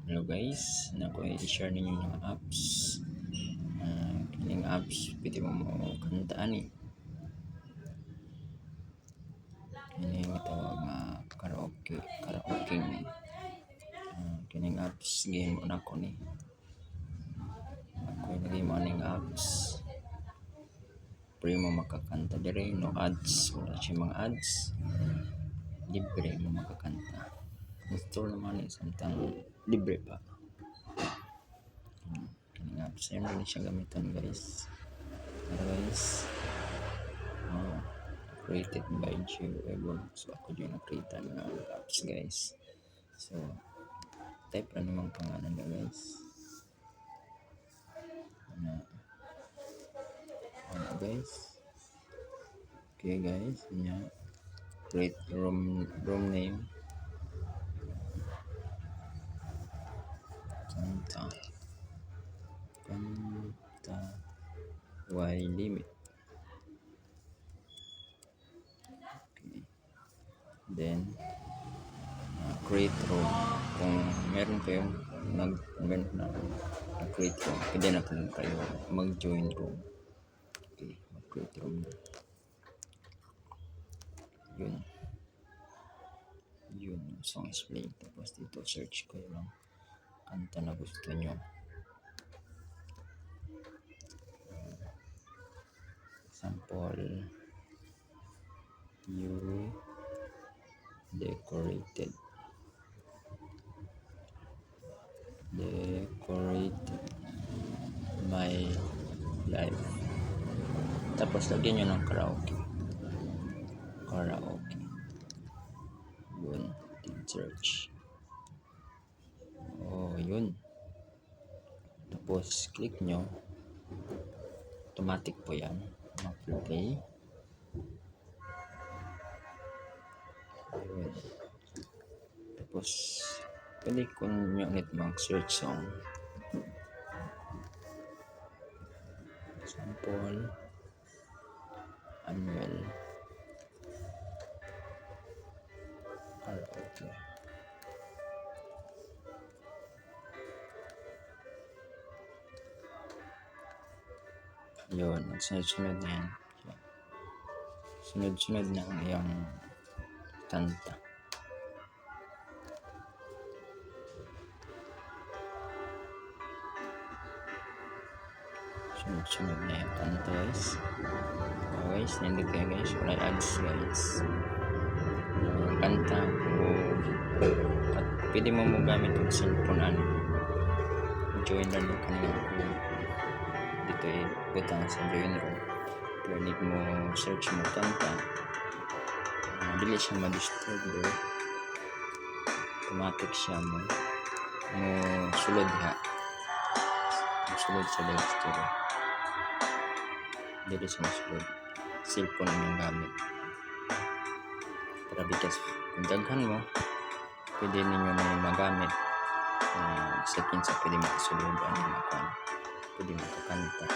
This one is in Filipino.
Hello guys, nako i-share ninyo yung apps. Kining apps pwede mo kantaan eh. Ini yung tawag nga karaoke. Kining apps game mo na ko ni. Ako yung naging maning apps. Pre mo makakanta dire, no ads, wala siya mga ads. Libre mo makakanta. Install naman eh, samtang libre pa. Kining apps yun rin siya gamitan guys. Created by G-Webber. So ako yung nakita ng apps guys. So type na namang pangalan na guys. Ano guys. Okay guys. Create room name. Kanta Y limit. Okay. Then create room. Kung meron kayong nag-create room, pwede na po kayo mag-join room. Okay, mag-create room na. Yun yung song is playing. Tapos dito search kayo lang kanta na gusto nyo. Example, you decorated my life. Tapos lagyan nyo ng karaoke. Yun, search. Yun. Tapos click nyo, automatic po yan, mag-play. Yun. Tapos pwede ko nyo ulit mag-search song. Example, Anuel karaoke. Yun, sunod-sunod na yan. Sunod-sunod na ang iyong kanta. Sunod-sunod na yung kanta guys. Guys, nandito kayo guys. Wala ads guys. Kanta at pwede mo gamit yung cellphone join na doon kanina dito butang sa join room. Pwede mo search mo kanta, dili siya ma-disturb doon, automatic siya mo sulod sa live story, dili siya masulod cellphone yung gamit. Para bigas kung daghan mo, pwede ninyo na magamit seconds sa pwede makasulod pwede makakanta.